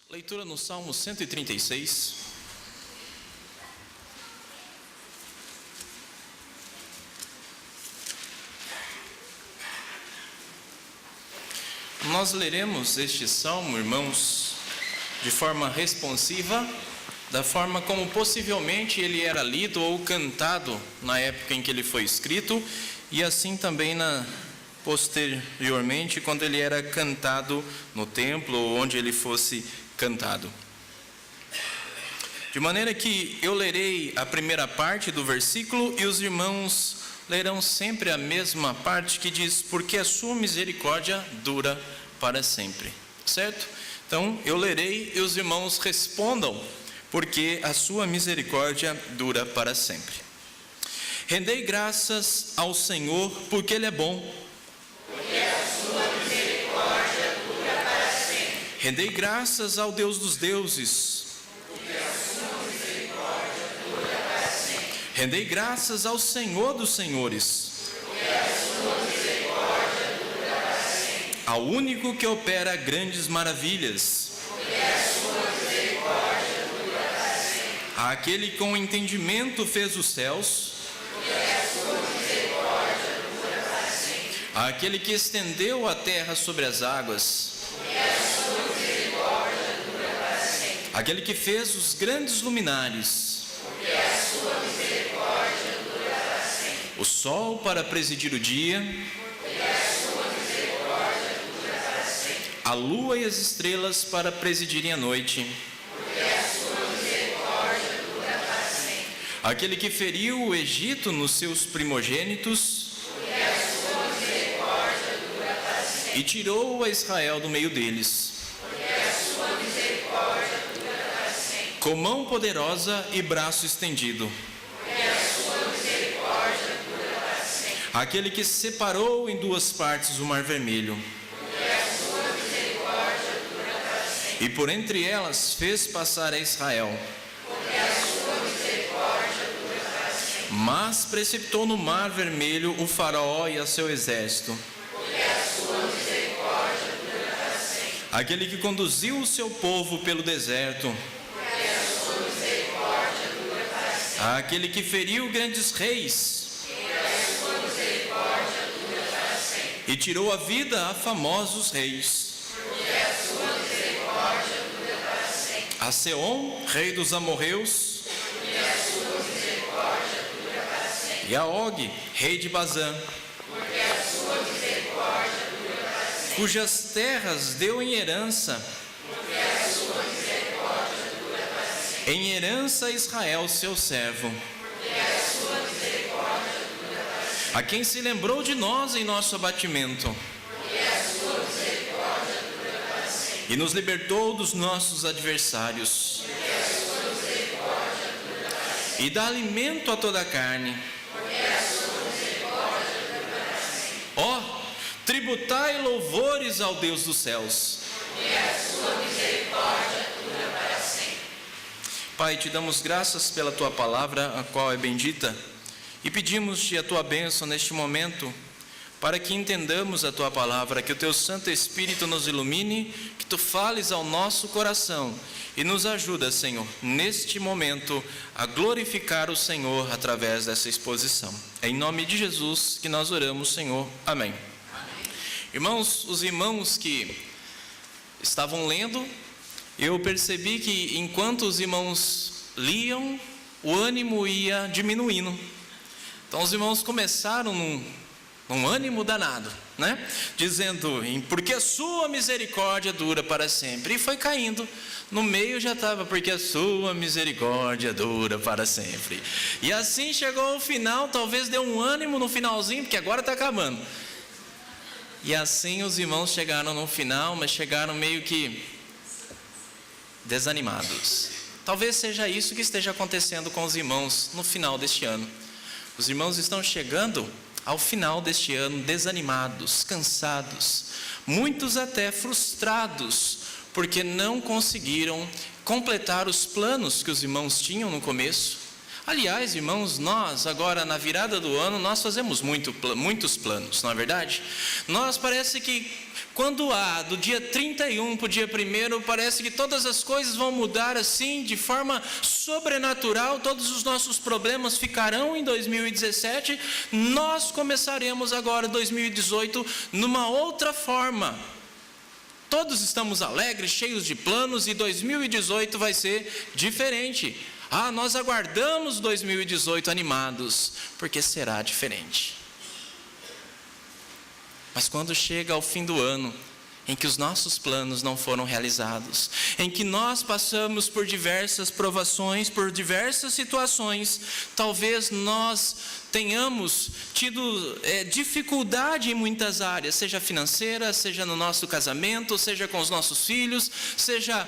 Leitura no Salmo 136. Nós leremos este salmo, irmãos, de forma responsiva, da forma como possivelmente ele era lido ou cantado na época em que ele foi escrito, e assim também posteriormente, quando ele era cantado no templo ou onde ele fosse cantado. De maneira que eu lerei a primeira parte do versículo e os irmãos lerão sempre a mesma parte que diz: porque a sua misericórdia dura para sempre. Certo? Então eu lerei e os irmãos respondam: porque a sua misericórdia dura para sempre. Rendei graças ao Senhor, porque Ele é bom. Porque a sua misericórdia dura para sempre. Rendei graças ao Deus dos deuses. Porque a sua misericórdia dura para sempre. Rendei graças ao Senhor dos senhores. Porque a sua misericórdia dura para sempre. Ao único que opera grandes maravilhas. Porque a sua misericórdia dura para sempre. Àquele que com entendimento fez os céus. Porque a sua misericórdia dura para sempre. Àquele que estendeu a terra sobre as águas. Porque a sua misericórdia dura para sempre. Aquele que fez os grandes luminares. Porque a sua misericórdia dura para sempre. O sol para presidir o dia. Porque a sua misericórdia dura para sempre. A lua e as estrelas para presidirem a noite. Porque a sua misericórdia dura para sempre. Aquele que feriu o Egito nos seus primogênitos. Porque a sua misericórdia dura para sempre. E tirou a Israel do meio deles. Porque a sua misericórdia dura para sempre. Com mão poderosa e braço estendido. Porque a sua misericórdia dura para sempre. Aquele que separou em duas partes o mar vermelho. Porque a sua misericórdia dura para sempre. E por entre elas fez passar a Israel. Porque a sua misericórdia dura para sempre. Mas precipitou no mar vermelho o faraó e a seu exército. Porque a sua misericórdia dura para sempre. Aquele que conduziu o seu povo pelo deserto. Porque a sua misericórdia dura para sempre. Aquele que feriu grandes reis. Porque a sua misericórdia dura para sempre. E tirou a vida a famosos reis. Porque a sua misericórdia dura para sempre. A Seom, rei dos amorreus. Porque a sua misericórdia dura para sempre. E a Og, rei de Bazã. Porque a sua misericórdia dura para sempre. Cujas terras deu em herança. Porque a sua misericórdia dura para sempre. Em herança a Israel, seu servo. Porque a sua misericórdia dura para sempre. A quem se lembrou de nós em nosso abatimento. Porque a sua misericórdia dura para sempre. E nos libertou dos nossos adversários. Porque a sua misericórdia dura para sempre. E dá alimento a toda a carne. Porque a sua misericórdia dura para sempre. Ó, tributai louvores ao Deus dos céus. Porque a sua misericórdia dura para sempre. Pai, te damos graças pela tua palavra, a qual é bendita, e pedimos-te a tua bênção neste momento, para que entendamos a tua palavra, que o teu Santo Espírito nos ilumine, que tu fales ao nosso coração e nos ajuda, Senhor, neste momento, a glorificar o Senhor através dessa exposição. É em nome de Jesus que nós oramos, Senhor. Amém. Irmãos, os irmãos que estavam lendo, eu percebi que enquanto os irmãos liam, o ânimo ia diminuindo. Então os irmãos começaram num ânimo danado, né? Dizendo: porque a sua misericórdia dura para sempre. E foi caindo. No meio já estava: porque a sua misericórdia dura para sempre. E assim chegou ao final, talvez deu um ânimo no finalzinho, porque agora está acabando. E assim os irmãos chegaram no final, mas chegaram meio que desanimados. Talvez seja isso que esteja acontecendo com os irmãos no final deste ano. Os irmãos estão chegando ao final deste ano desanimados, cansados, muitos até frustrados, porque não conseguiram completar os planos que os irmãos tinham no começo. Aliás, irmãos, nós agora na virada do ano, nós fazemos muitos planos, não é verdade? Nós parece que quando do dia 31 para o dia 1º, parece que todas as coisas vão mudar assim, de forma sobrenatural, todos os nossos problemas ficarão em 2017, nós começaremos agora 2018 numa outra forma. Todos estamos alegres, cheios de planos, e 2018 vai ser diferente. Nós aguardamos 2018 animados, porque será diferente. Mas quando chega ao fim do ano, em que os nossos planos não foram realizados, em que nós passamos por diversas provações, por diversas situações, talvez nós tenhamos tido dificuldade em muitas áreas, seja financeira, seja no nosso casamento, seja com os nossos filhos, seja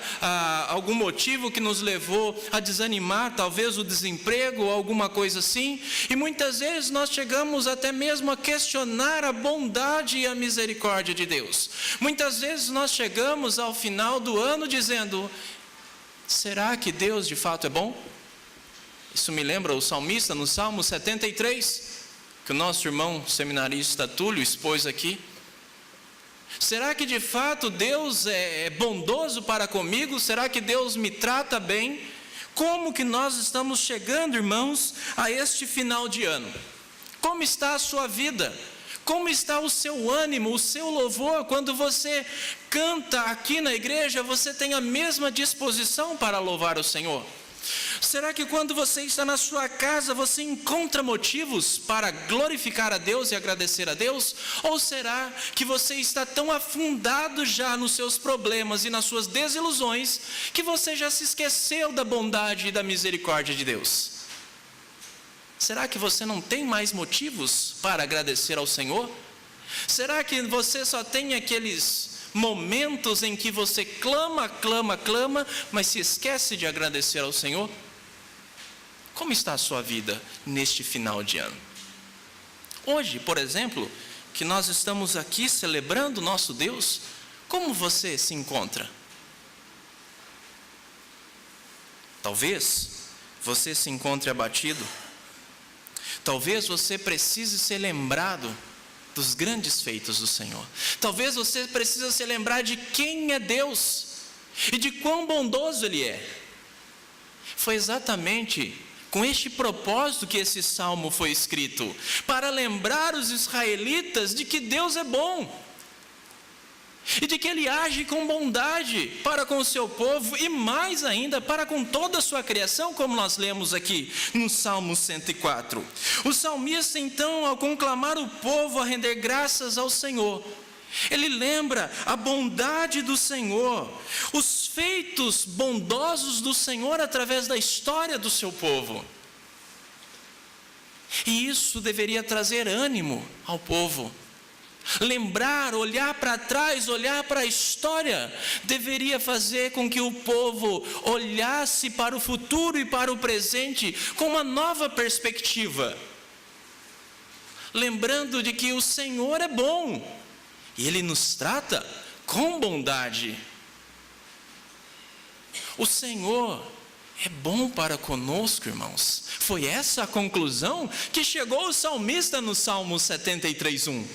algum motivo que nos levou a desanimar, talvez o desemprego ou alguma coisa assim, e muitas vezes nós chegamos até mesmo a questionar a bondade e a misericórdia de Deus. Muitas vezes nós chegamos ao final do ano dizendo: será que Deus de fato é bom? Isso me lembra o salmista no Salmo 73, que o nosso irmão seminarista Túlio expôs aqui. Será que de fato Deus é bondoso para comigo? Será que Deus me trata bem? Como que nós estamos chegando, irmãos, a este final de ano? Como está a sua vida? Como está o seu ânimo, o seu louvor? Quando você canta aqui na igreja, você tem a mesma disposição para louvar o Senhor? Será que quando você está na sua casa, você encontra motivos para glorificar a Deus e agradecer a Deus? Ou será que você está tão afundado já nos seus problemas e nas suas desilusões, que você já se esqueceu da bondade e da misericórdia de Deus? Será que você não tem mais motivos para agradecer ao Senhor? Será que você só tem aqueles momentos em que você clama, mas se esquece de agradecer ao Senhor? Como está a sua vida neste final de ano? Hoje, por exemplo, que nós estamos aqui celebrando o nosso Deus, como você se encontra? Talvez você se encontre abatido. Talvez você precise ser lembrado dos grandes feitos do Senhor. Talvez você precise se lembrar de quem é Deus e de quão bondoso Ele é. Foi exatamente com este propósito que esse salmo foi escrito, para lembrar os israelitas de que Deus é bom e de que Ele age com bondade para com o seu povo e mais ainda para com toda a sua criação, como nós lemos aqui no Salmo 104. O salmista então, ao conclamar o povo a render graças ao Senhor, ele lembra a bondade do Senhor, os feitos bondosos do Senhor através da história do seu povo. E isso deveria trazer ânimo ao povo. Lembrar, olhar para trás, olhar para a história, deveria fazer com que o povo olhasse para o futuro e para o presente com uma nova perspectiva, lembrando de que o Senhor é bom e Ele nos trata com bondade. O Senhor é bom para conosco, irmãos. Foi essa a conclusão que chegou o salmista no Salmo 73:1.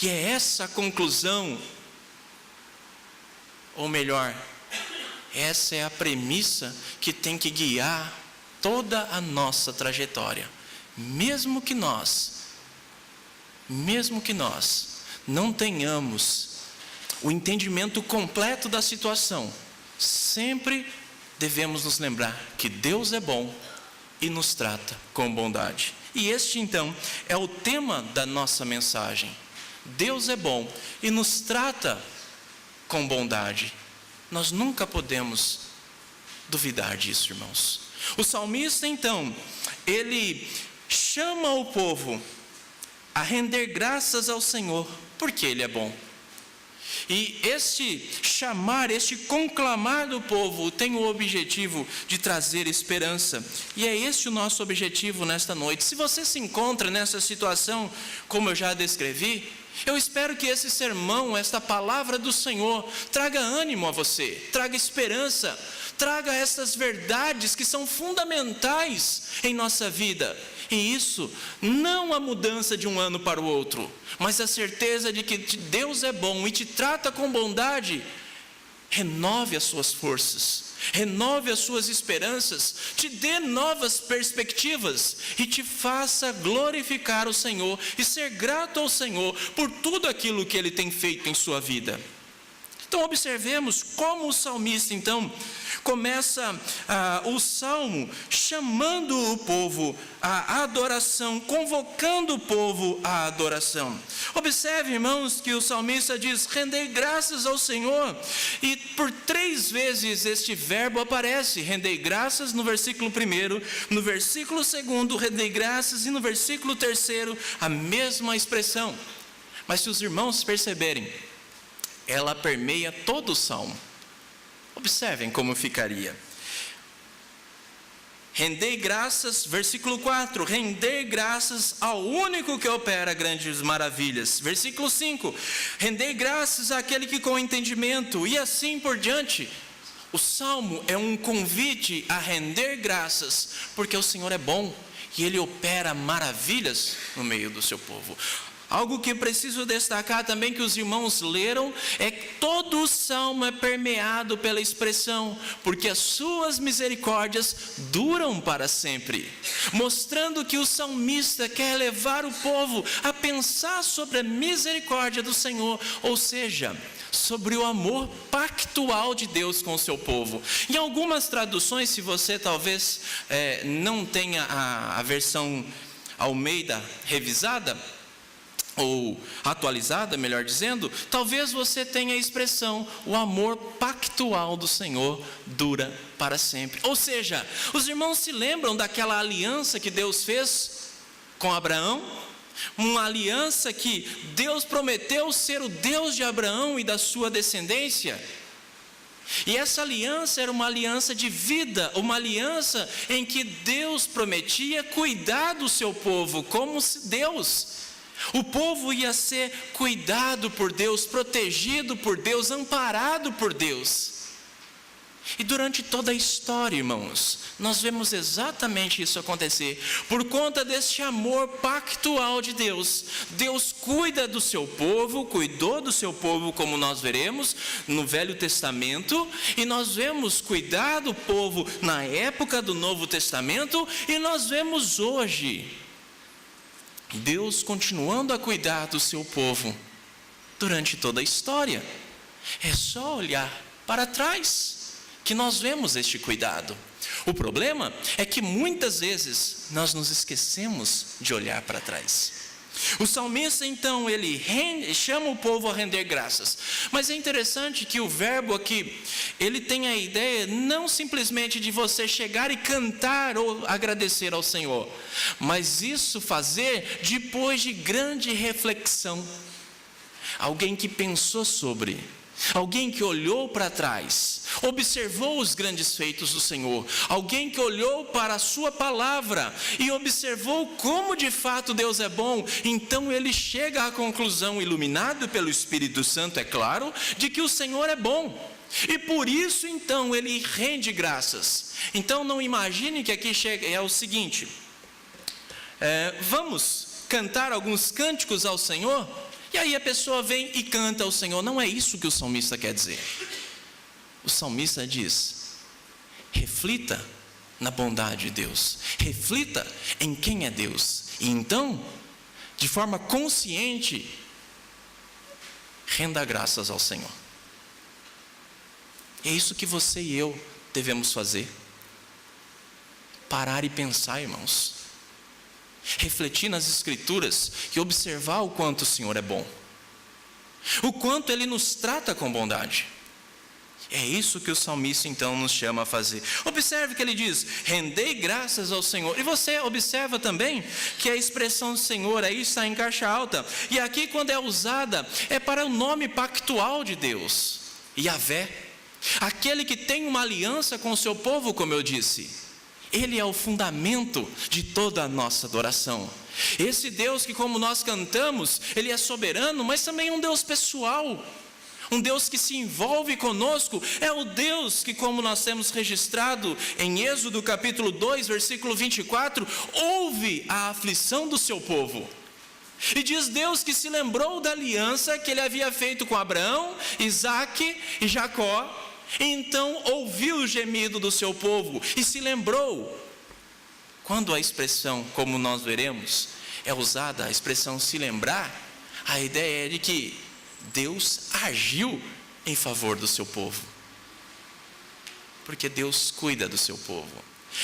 E é essa a conclusão, ou melhor, essa é a premissa que tem que guiar toda a nossa trajetória. Mesmo que nós não tenhamos o entendimento completo da situação, sempre devemos nos lembrar que Deus é bom e nos trata com bondade. E este então é o tema da nossa mensagem. Deus é bom e nos trata com bondade. Nós nunca podemos duvidar disso, irmãos. O salmista então, ele chama o povo a render graças ao Senhor, porque Ele é bom. E este chamar, este conclamar do povo tem o objetivo de trazer esperança. E é este o nosso objetivo nesta noite. Se você se encontra nessa situação, como eu já descrevi, Eu espero que esse sermão, esta palavra do Senhor, traga ânimo a você, traga esperança, traga essas verdades que são fundamentais em nossa vida. E isso, não a mudança de um ano para o outro, mas a certeza de que Deus é bom e te trata com bondade. Renove as suas forças, renove as suas esperanças, te dê novas perspectivas e te faça glorificar o Senhor e ser grato ao Senhor por tudo aquilo que Ele tem feito em sua vida. Então observemos como o salmista então começa o salmo chamando o povo à adoração, convocando o povo à adoração. Observe, irmãos, que o salmista diz: rendei graças ao Senhor, e por 3 vezes este verbo aparece: rendei graças no versículo 1, no versículo 2, rendei graças, e no versículo 3, a mesma expressão. Mas se os irmãos perceberem, ela permeia todo o salmo. Observem como ficaria. Rendei graças, versículo 4, rendei graças ao único que opera grandes maravilhas. Versículo 5, rendei graças àquele que com entendimento, e assim por diante. O salmo é um convite a render graças, porque o Senhor é bom e Ele opera maravilhas no meio do seu povo. Algo que preciso destacar também, que os irmãos leram, é que todo o salmo é permeado pela expressão: porque as suas misericórdias duram para sempre, mostrando que o salmista quer levar o povo a pensar sobre a misericórdia do Senhor, ou seja, sobre o amor pactual de Deus com o seu povo. Em algumas traduções, se você talvez não tenha a versão Almeida revisada, ou atualizada, melhor dizendo, talvez você tenha a expressão: o amor pactual do Senhor dura para sempre. Ou seja, os irmãos se lembram daquela aliança que Deus fez com Abraão? Uma aliança que Deus prometeu ser o Deus de Abraão e da sua descendência. E essa aliança era uma aliança de vida, uma aliança em que Deus prometia cuidar do seu povo como Deus. O povo ia ser cuidado por Deus, protegido por Deus, amparado por Deus. E durante toda a história, irmãos, nós vemos exatamente isso acontecer. Por conta deste amor pactual de Deus, Deus cuida do seu povo, cuidou do seu povo, como nós veremos no Velho Testamento, e nós vemos cuidar do povo na época do Novo Testamento, e nós vemos hoje Deus continuando a cuidar do seu povo durante toda a história. É só olhar para trás que nós vemos este cuidado. O problema é que muitas vezes nós nos esquecemos de olhar para trás. O salmista então, ele chama o povo a render graças. Mas é interessante que o verbo aqui, ele tem a ideia não simplesmente de você chegar e cantar ou agradecer ao Senhor, mas isso fazer depois de grande reflexão. Alguém que pensou sobre, alguém que olhou para trás, observou os grandes feitos do Senhor, alguém que olhou para a sua palavra e observou como de fato Deus é bom. Então ele chega à conclusão, iluminado pelo Espírito Santo, é claro, de que o Senhor é bom, e por isso então ele rende graças. Então não imagine que aqui é o seguinte: vamos cantar alguns cânticos ao Senhor, e aí a pessoa vem e canta ao Senhor. Não é isso que o salmista quer dizer. O salmista diz: reflita na bondade de Deus, reflita em quem é Deus, e então, de forma consciente, renda graças ao Senhor. É isso que você e eu devemos fazer. Parar e pensar, irmãos, refletir nas Escrituras e observar o quanto o Senhor é bom, o quanto Ele nos trata com bondade. É isso que o salmista então nos chama a fazer. Observe que ele diz: rendei graças ao Senhor. E você observa também que a expressão Senhor aí está em caixa alta, e aqui quando é usada é para o nome pactual de Deus, Yahvé, aquele que tem uma aliança com o seu povo, como eu disse. Ele é o fundamento de toda a nossa adoração. Esse Deus que, como nós cantamos, Ele é soberano, mas também um Deus pessoal. Um Deus que se envolve conosco, é o Deus que, como nós temos registrado em Êxodo capítulo 2, versículo 24, ouve a aflição do seu povo. E diz Deus que se lembrou da aliança que Ele havia feito com Abraão, Isaque e Jacó, e então ouviu o gemido do seu povo e se lembrou. Quando a expressão, como nós veremos, é usada, a expressão se lembrar, a ideia é de que Deus agiu em favor do seu povo, porque Deus cuida do seu povo.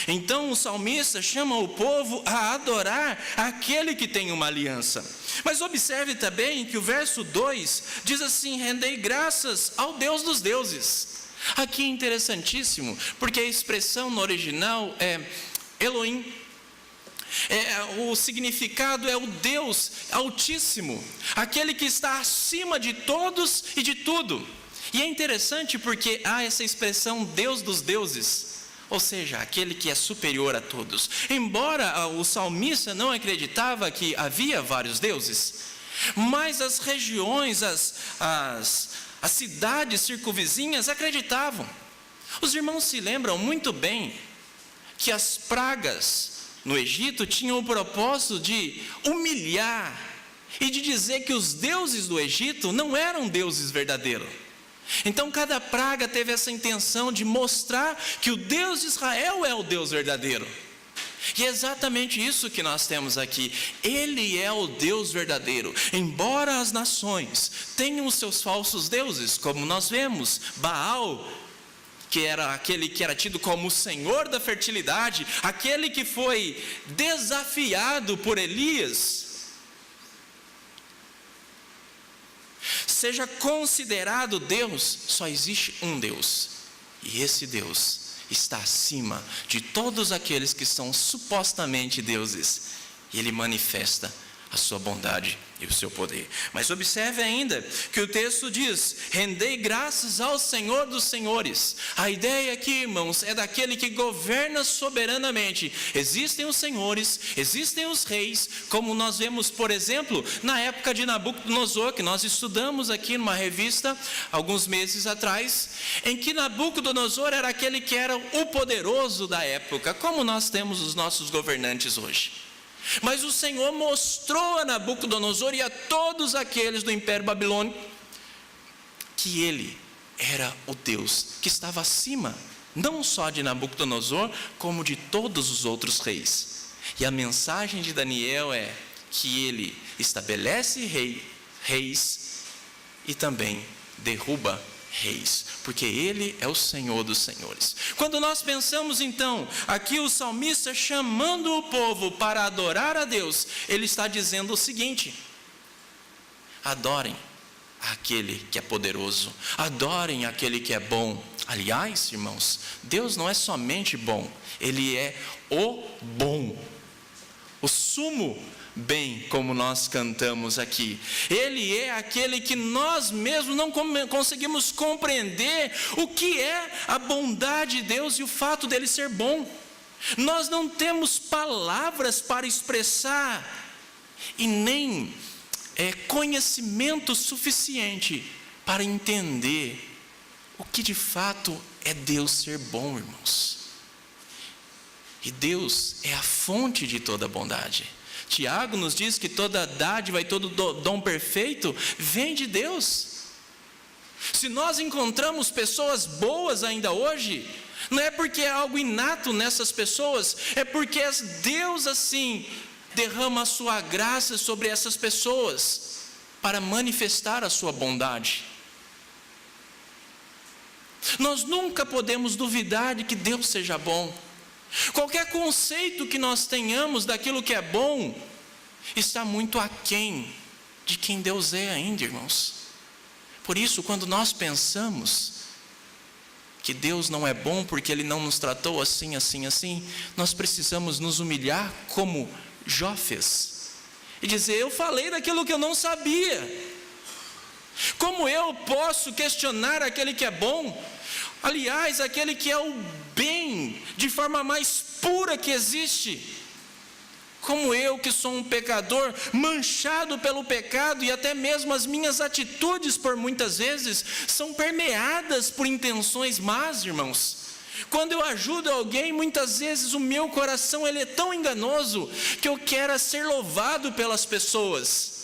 Então o salmista chama o povo a adorar aquele que tem uma aliança. Mas observe também que o verso 2 diz assim: rendei graças ao Deus dos deuses. Aqui é interessantíssimo, porque a expressão no original é Elohim. O significado é o Deus Altíssimo, aquele que está acima de todos e de tudo. E é interessante porque há essa expressão Deus dos deuses, ou seja, aquele que é superior a todos. Embora o salmista não acreditava que havia vários deuses, mas as regiões, as cidades circunvizinhas acreditavam. Os irmãos se lembram muito bem que as pragas no Egito tinham o propósito de humilhar e de dizer que os deuses do Egito não eram deuses verdadeiros. Então cada praga teve essa intenção de mostrar que o Deus de Israel é o Deus verdadeiro. E é exatamente isso que nós temos aqui. Ele é o Deus verdadeiro. Embora as nações tenham os seus falsos deuses, como nós vemos, Baal, que era aquele que era tido como o senhor da fertilidade, aquele que foi desafiado por Elias, seja considerado Deus, só existe um Deus, e esse Deus está acima de todos aqueles que são supostamente deuses, e Ele manifesta a sua bondade e o seu poder. Mas observe ainda que o texto diz: rendei graças ao Senhor dos senhores. A ideia aqui, irmãos, é daquele que governa soberanamente. Existem os senhores, existem os reis, como nós vemos, por exemplo, na época de Nabucodonosor, que nós estudamos aqui numa revista alguns meses atrás, em que Nabucodonosor era aquele que era o poderoso da época, como nós temos os nossos governantes hoje. Mas o Senhor mostrou a Nabucodonosor e a todos aqueles do Império Babilônico que Ele era o Deus que estava acima, não só de Nabucodonosor, como de todos os outros reis. E a mensagem de Daniel é que Ele estabelece reis e também derruba reis, porque Ele é o Senhor dos senhores. Quando nós pensamos então, aqui o salmista chamando o povo para adorar a Deus, ele está dizendo o seguinte: adorem aquele que é poderoso, adorem aquele que é bom. Aliás, irmãos, Deus não é somente bom, Ele é o bom, o sumo bem, como nós cantamos aqui. Ele é aquele que nós mesmos não conseguimos compreender o que é a bondade de Deus e o fato dele ser bom. Nós não temos palavras para expressar e nem conhecimento suficiente para entender o que de fato é Deus ser bom, irmãos. E Deus é a fonte de toda bondade. Tiago nos diz que toda dádiva e todo dom perfeito vem de Deus. Se nós encontramos pessoas boas ainda hoje, não é porque é algo inato nessas pessoas, é porque Deus assim derrama a sua graça sobre essas pessoas para manifestar a sua bondade. Nós nunca podemos duvidar de que Deus seja bom. Qualquer conceito que nós tenhamos daquilo que é bom está muito aquém de quem Deus é ainda, irmãos. Por isso, quando nós pensamos que Deus não é bom porque Ele não nos tratou assim, assim, assim, nós precisamos nos humilhar como Jó fez e dizer: eu falei daquilo que eu não sabia. Como eu posso questionar aquele que é bom? Aliás, aquele que é o bem de forma mais pura que existe. Como eu, que sou um pecador, manchado pelo pecado, e até mesmo as minhas atitudes, por muitas vezes, são permeadas por intenções más, irmãos. Quando eu ajudo alguém, muitas vezes o meu coração ele é tão enganoso, que eu quero ser louvado pelas pessoas.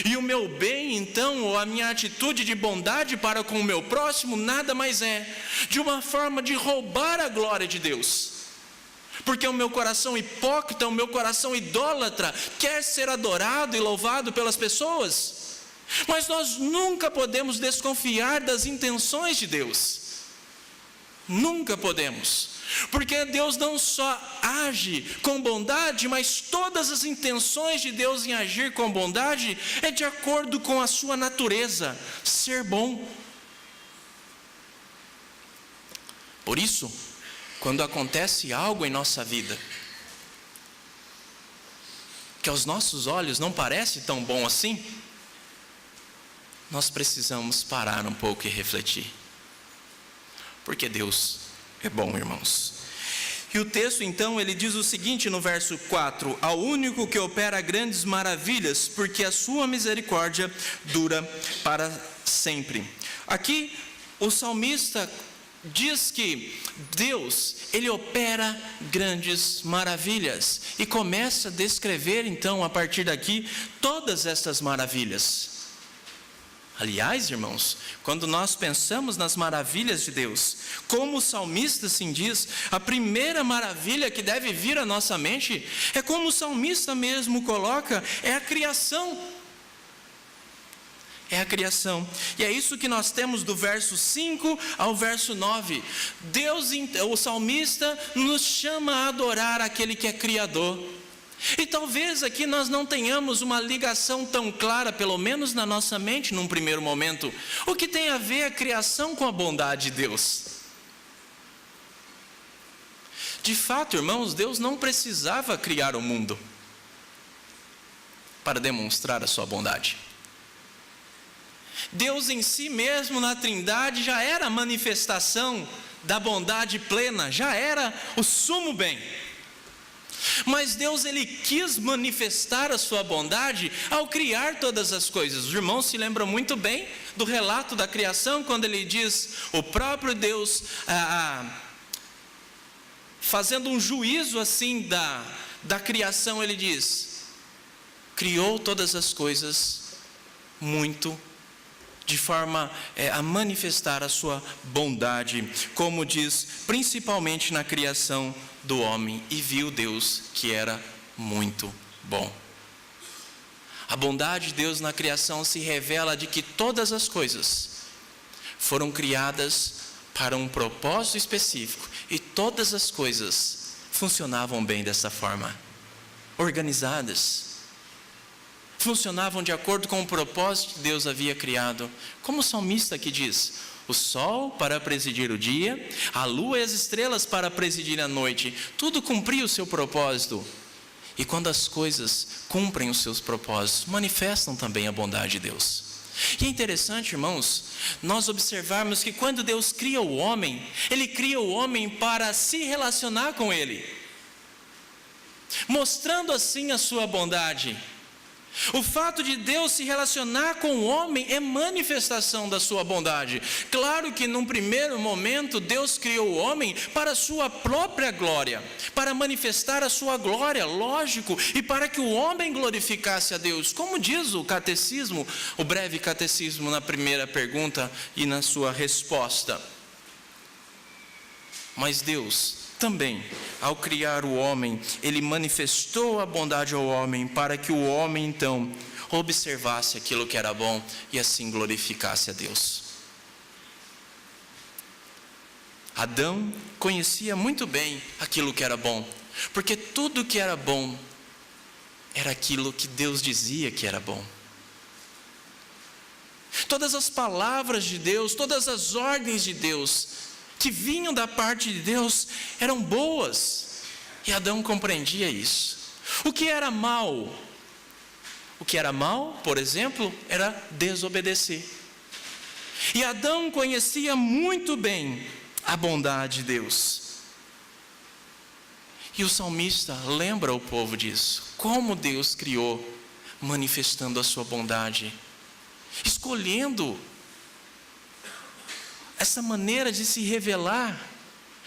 E o meu bem, então, ou a minha atitude de bondade para com o meu próximo, nada mais é de uma forma de roubar a glória de Deus. Porque o meu coração hipócrita, o meu coração idólatra, quer ser adorado e louvado pelas pessoas. Mas nós nunca podemos desconfiar das intenções de Deus. Nunca podemos. Porque Deus não só age com bondade, mas todas as intenções de Deus em agir com bondade é de acordo com a sua natureza, ser bom. Por isso, quando acontece algo em nossa vida, que aos nossos olhos não parece tão bom assim, nós precisamos parar um pouco e refletir. Porque Deus é bom, irmãos. E o texto então, ele diz o seguinte no verso 4: ao único que opera grandes maravilhas, porque a sua misericórdia dura para sempre. Aqui, o salmista diz que Deus, ele opera grandes maravilhas, e começa a descrever então, a partir daqui, todas estas maravilhas. Aliás, irmãos, quando nós pensamos nas maravilhas de Deus, como o salmista assim diz, a primeira maravilha que deve vir à nossa mente, é como o salmista mesmo coloca, é a criação. É a criação. E é isso que nós temos do verso 5 ao verso 9. Deus, o salmista, nos chama a adorar aquele que é criador. E talvez aqui nós não tenhamos uma ligação tão clara, pelo menos na nossa mente, num primeiro momento. O que tem a ver a criação com a bondade de Deus? De fato, irmãos, Deus não precisava criar o mundo para demonstrar a sua bondade. Deus em si mesmo, na Trindade, já era a manifestação da bondade plena, já era o sumo bem. Mas Deus, ele quis manifestar a sua bondade ao criar todas as coisas. Os irmãos se lembram muito bem do relato da criação, quando ele diz, o próprio Deus, fazendo um juízo assim da criação, ele diz, criou todas as coisas muito de forma a manifestar a sua bondade, como diz, principalmente na criação do homem, e viu Deus que era muito bom. A bondade de Deus na criação se revela de que todas as coisas foram criadas para um propósito específico, e todas as coisas funcionavam bem dessa forma, organizadas. Funcionavam de acordo com o propósito que Deus havia criado. Como o salmista aqui diz, o sol para presidir o dia, a lua e as estrelas para presidir a noite, tudo cumpria o seu propósito. E quando as coisas cumprem os seus propósitos, manifestam também a bondade de Deus. E é interessante, irmãos, nós observarmos que quando Deus cria o homem, Ele cria o homem para se relacionar com Ele, mostrando assim a sua bondade. O fato de Deus se relacionar com o homem é manifestação da sua bondade. Claro que num primeiro momento Deus criou o homem para a sua própria glória, para manifestar a sua glória, lógico, e para que o homem glorificasse a Deus, como diz o catecismo, o breve catecismo na primeira pergunta e na sua resposta. Mas Deus também, ao criar o homem, Ele manifestou a bondade ao homem para que o homem então observasse aquilo que era bom e assim glorificasse a Deus. Adão conhecia muito bem aquilo que era bom, porque tudo que era bom era aquilo que Deus dizia que era bom. Todas as palavras de Deus, todas as ordens de Deus que vinham da parte de Deus eram boas, e Adão compreendia isso. O que era mal? O que era mal, por exemplo, era desobedecer. E Adão conhecia muito bem a bondade de Deus. E o salmista lembra o povo disso. Como Deus criou, manifestando a sua bondade, escolhendo essa maneira de se revelar,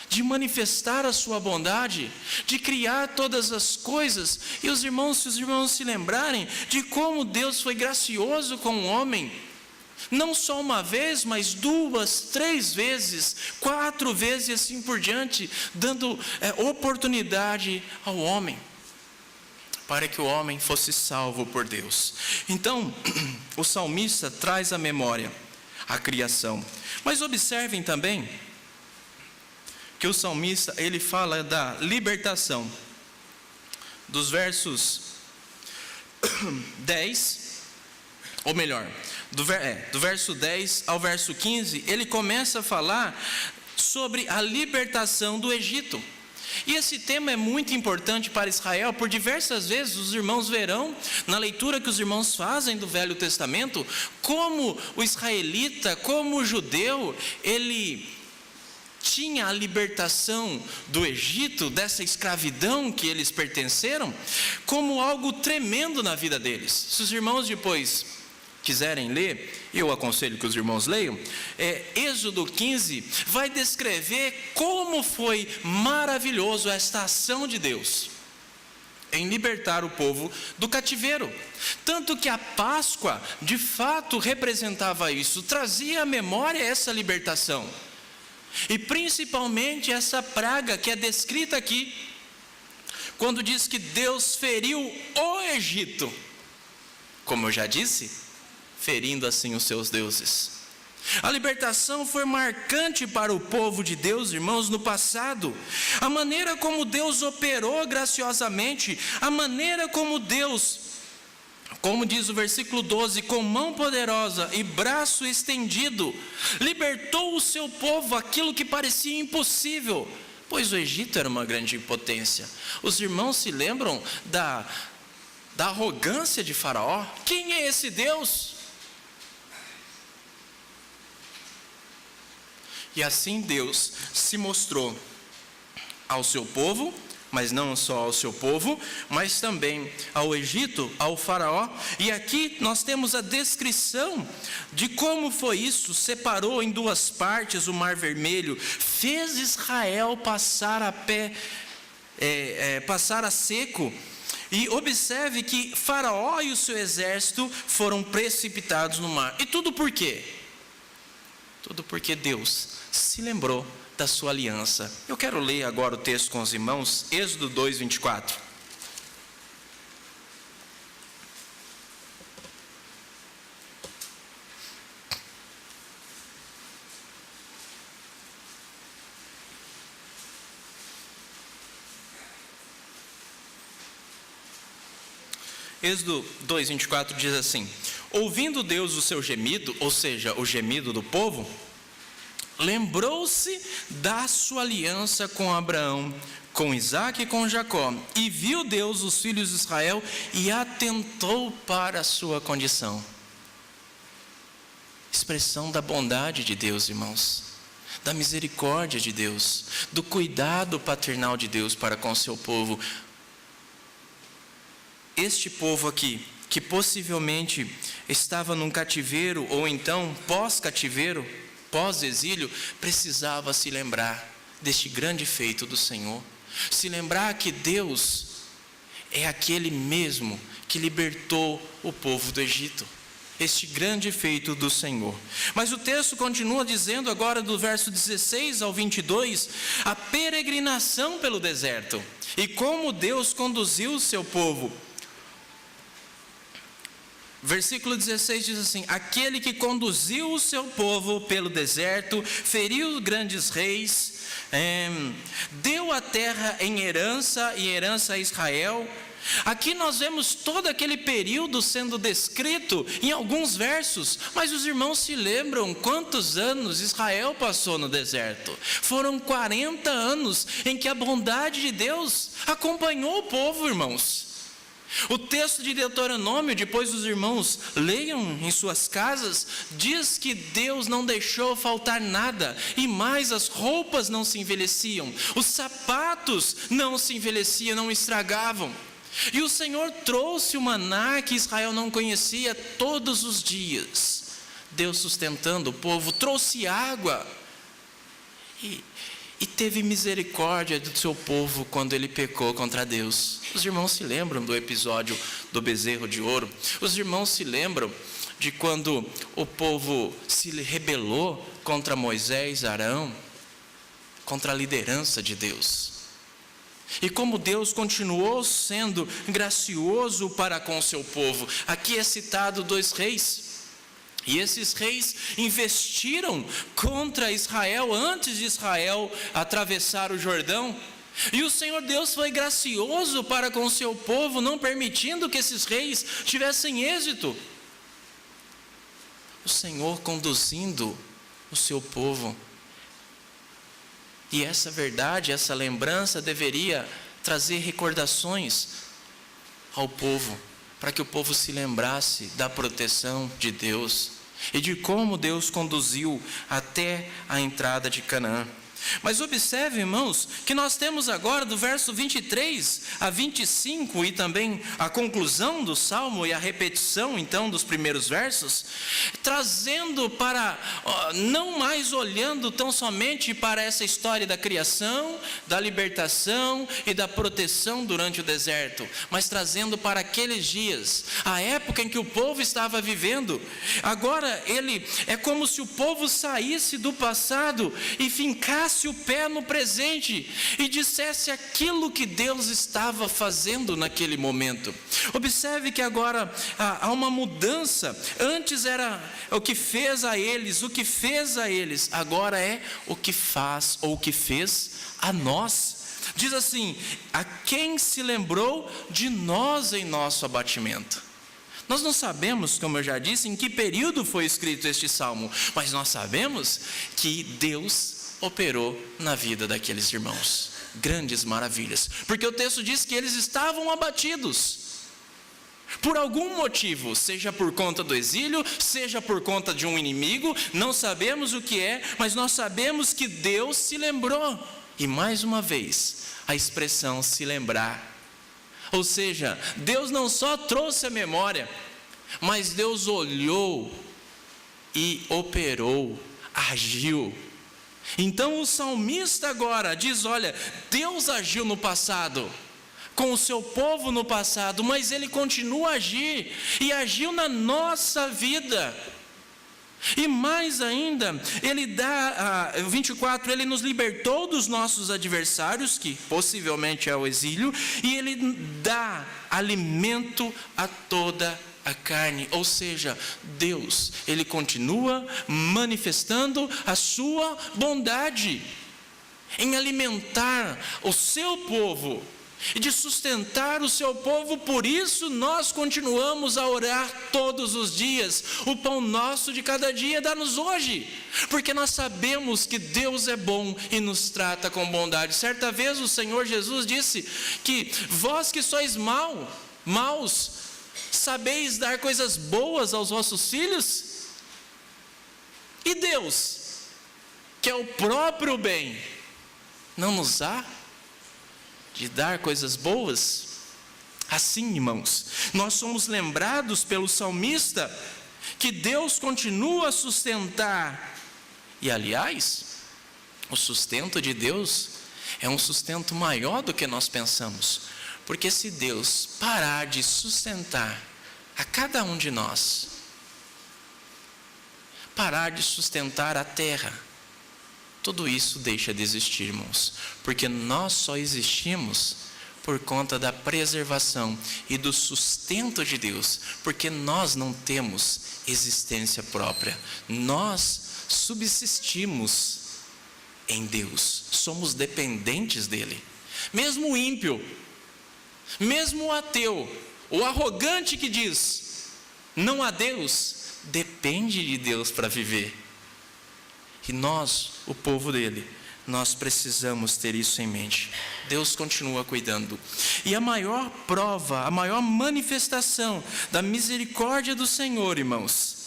de manifestar a sua bondade, de criar todas as coisas. E os irmãos, se os irmãos se lembrarem de como Deus foi gracioso com o homem, não só uma vez, mas 2, 3 vezes, 4 vezes e assim por diante, dando oportunidade ao homem, para que o homem fosse salvo por Deus. Então, o salmista traz à memória a criação. Mas observem também que o salmista, ele fala da libertação. Dos versos 10, ou melhor, do verso 10 ao verso 15, ele começa a falar sobre a libertação do Egito. E esse tema é muito importante para Israel, por diversas vezes os irmãos verão, na leitura que os irmãos fazem do Velho Testamento, como o israelita, como o judeu, ele tinha a libertação do Egito, dessa escravidão que eles pertenceram, como algo tremendo na vida deles. Se os irmãos depois quiserem ler, eu aconselho que os irmãos leiam, Êxodo 15 vai descrever como foi maravilhoso esta ação de Deus em libertar o povo do cativeiro. Tanto que a Páscoa, de fato, representava isso, trazia à memória essa libertação. E principalmente essa praga que é descrita aqui, quando diz que Deus feriu o Egito, como eu já disse, ferindo assim os seus deuses. A libertação foi marcante para o povo de Deus, irmãos, no passado. A maneira como Deus operou graciosamente, a maneira como Deus, como diz o versículo 12, com mão poderosa e braço estendido, libertou o seu povo, aquilo que parecia impossível, pois o Egito era uma grande potência. Os irmãos se lembram da arrogância de Faraó? Quem é esse Deus? E assim Deus se mostrou ao seu povo, mas não só ao seu povo, mas também ao Egito, ao Faraó. E aqui nós temos a descrição de como foi isso. Separou em 2 partes o Mar Vermelho, fez Israel passar a seco. E observe que Faraó e o seu exército foram precipitados no mar. E tudo por quê? Tudo porque Deus se lembrou da sua aliança. Eu quero ler agora o texto com os irmãos, Êxodo 2, 24. Êxodo 2, 24 diz assim: ouvindo Deus o seu gemido, ou seja, o gemido do povo, lembrou-se da sua aliança com Abraão, com Isaque e com Jacó, e viu Deus os filhos de Israel e atentou para a sua condição. Expressão da bondade de Deus, irmãos, da misericórdia de Deus, do cuidado paternal de Deus para com o seu povo. Este povo aqui, que possivelmente estava num cativeiro, ou então pós-cativeiro, pós-exílio, precisava se lembrar deste grande feito do Senhor, se lembrar que Deus é aquele mesmo que libertou o povo do Egito, este grande feito do Senhor. Mas o texto continua dizendo agora, do verso 16 ao 22, a peregrinação pelo deserto, e como Deus conduziu o seu povo. Versículo 16 diz assim: aquele que conduziu o seu povo pelo deserto, feriu grandes reis, deu a terra em herança, e herança a Israel. Aqui nós vemos todo aquele período sendo descrito em alguns versos, mas os irmãos se lembram quantos anos Israel passou no deserto? Foram 40 anos em que a bondade de Deus acompanhou o povo, irmãos. O texto de Deuteronômio, depois os irmãos leiam em suas casas, diz que Deus não deixou faltar nada, e mais, as roupas não se envelheciam, os sapatos não se envelheciam, não estragavam. E o Senhor trouxe o maná que Israel não conhecia todos os dias. Deus sustentando o povo, trouxe água e teve misericórdia do seu povo quando ele pecou contra Deus. Os irmãos se lembram do episódio do bezerro de ouro? Os irmãos se lembram de quando o povo se rebelou contra Moisés e Arão, contra a liderança de Deus? E como Deus continuou sendo gracioso para com o seu povo. Aqui é citado 2 reis. E esses reis investiram contra Israel antes de Israel atravessar o Jordão. E o Senhor Deus foi gracioso para com o seu povo, não permitindo que esses reis tivessem êxito. O Senhor conduzindo o seu povo. E essa verdade, essa lembrança deveria trazer recordações ao povo, para que o povo se lembrasse da proteção de Deus e de como Deus conduziu até a entrada de Canaã. Mas observe, irmãos, que nós temos agora do verso 23 a 25 e também a conclusão do Salmo e a repetição então dos primeiros versos, trazendo para, não mais olhando tão somente para essa história da criação, da libertação e da proteção durante o deserto, mas trazendo para aqueles dias, a época em que o povo estava vivendo. Agora é como se o povo saísse do passado e fincasse o pé no presente e dissesse aquilo que Deus estava fazendo naquele momento. Observe que agora há uma mudança. Antes era o que fez a eles, agora é o que faz ou o que fez a nós. Diz assim: a quem se lembrou de nós em nosso abatimento. Nós não sabemos, como eu já disse, em que período foi escrito este salmo, mas nós sabemos que Deus operou na vida daqueles irmãos grandes maravilhas, porque o texto diz que eles estavam abatidos por algum motivo, seja por conta do exílio, seja por conta de um inimigo, não sabemos o que é, mas nós sabemos que Deus se lembrou. E mais uma vez, a expressão se lembrar, ou seja, Deus não só trouxe a memória, mas Deus olhou e operou, agiu. Então o salmista agora diz: olha, Deus agiu no passado, com o seu povo no passado, mas Ele continua a agir, e agiu na nossa vida. E mais ainda, Ele dá, 24, Ele nos libertou dos nossos adversários, que possivelmente é o exílio, e Ele dá alimento a toda a carne, ou seja, Deus, Ele continua manifestando a sua bondade em alimentar o seu povo e de sustentar o seu povo. Por isso nós continuamos a orar todos os dias: o pão nosso de cada dia dá-nos hoje, porque nós sabemos que Deus é bom e nos trata com bondade. Certa vez o Senhor Jesus disse que vós que sois maus, sabeis dar coisas boas aos vossos filhos? E Deus, que é o próprio bem, não nos há de dar coisas boas? Assim, irmãos, nós somos lembrados pelo salmista que Deus continua a sustentar. E aliás, o sustento de Deus é um sustento maior do que nós pensamos. Porque se Deus parar de sustentar a cada um de nós, parar de sustentar a terra, tudo isso deixa de existir, irmãos. Porque nós só existimos por conta da preservação e do sustento de Deus. Porque nós não temos existência própria. Nós subsistimos em Deus. Somos dependentes dEle. Mesmo o ímpio, mesmo o ateu, o arrogante que diz não há Deus, depende de Deus para viver. E nós, o povo dele, Nós precisamos ter isso em mente. Deus continua cuidando. E a maior prova, a maior manifestação da misericórdia do Senhor, irmãos,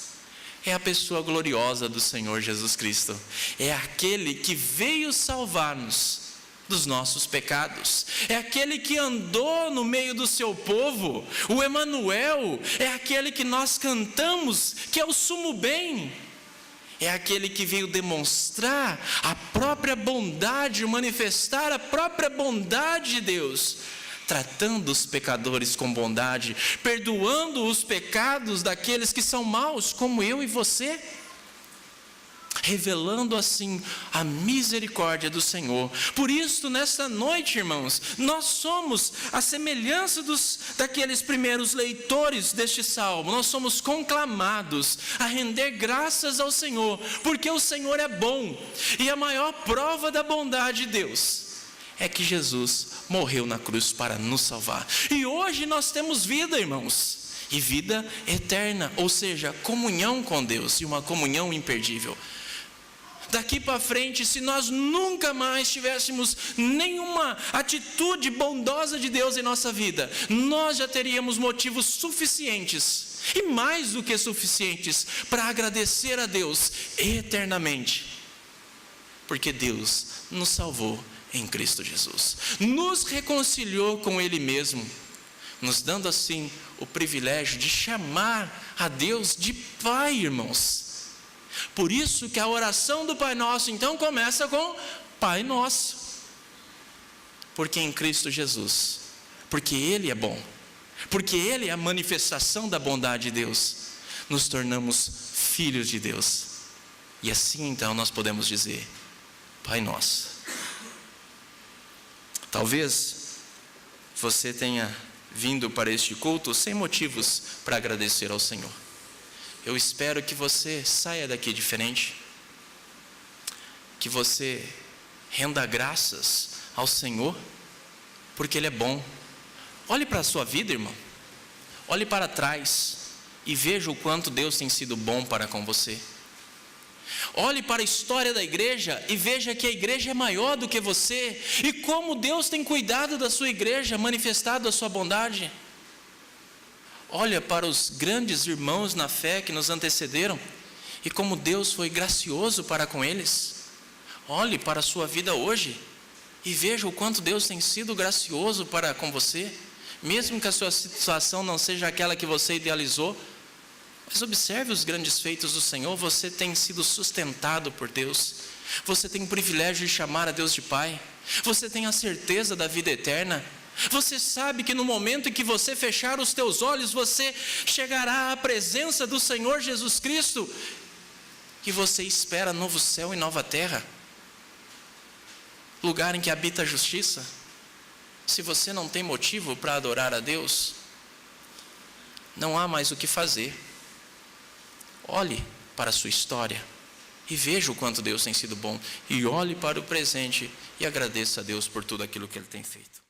é a pessoa gloriosa do Senhor Jesus Cristo. É aquele que veio salvar-nos dos nossos pecados. É aquele que andou no meio do seu povo. O Emanuel é aquele que nós cantamos, que é o sumo bem. É aquele que veio demonstrar a própria bondade, manifestar a própria bondade de Deus, tratando os pecadores com bondade, perdoando os pecados daqueles que são maus, como eu e você, revelando assim a misericórdia do Senhor. Por isso, nesta noite, irmãos, nós somos a semelhança daqueles primeiros leitores deste salmo. Nós somos conclamados a render graças ao Senhor, porque o Senhor é bom, e a maior prova da bondade de Deus é que Jesus morreu na cruz para nos salvar. E hoje nós temos vida, irmãos, e vida eterna, ou seja, comunhão com Deus, e uma comunhão imperdível. Daqui para frente, se nós nunca mais tivéssemos nenhuma atitude bondosa de Deus em nossa vida, nós já teríamos motivos suficientes, e mais do que suficientes, para agradecer a Deus eternamente, porque Deus nos salvou em Cristo Jesus, nos reconciliou com Ele mesmo, nos dando assim o privilégio de chamar a Deus de Pai, irmãos. Por isso que a oração do Pai Nosso então começa com Pai Nosso, porque em Cristo Jesus, porque Ele é bom, porque Ele é a manifestação da bondade de Deus, nos tornamos filhos de Deus, e assim então nós podemos dizer Pai Nosso. Talvez você tenha vindo para este culto sem motivos para agradecer ao Senhor. Eu espero que você saia daqui diferente, que você renda graças ao Senhor, porque Ele é bom. Olhe para a sua vida, irmão, olhe para trás e veja o quanto Deus tem sido bom para com você. Olhe para a história da igreja e veja que a igreja é maior do que você, e como Deus tem cuidado da sua igreja, manifestado a sua bondade. Olha para os grandes irmãos na fé que nos antecederam, e como Deus foi gracioso para com eles. Olhe para a sua vida hoje e veja o quanto Deus tem sido gracioso para com você, mesmo que a sua situação não seja aquela que você idealizou. Mas observe os grandes feitos do Senhor. Você tem sido sustentado por Deus, você tem o privilégio de chamar a Deus de Pai, você tem a certeza da vida eterna. Você sabe que no momento em que você fechar os teus olhos, você chegará à presença do Senhor Jesus Cristo, e você espera novo céu e nova terra, lugar em que habita a justiça. Se você não tem motivo para adorar a Deus, não há mais o que fazer. Olhe para a sua história e veja o quanto Deus tem sido bom, e olhe para o presente e agradeça a Deus por tudo aquilo que Ele tem feito.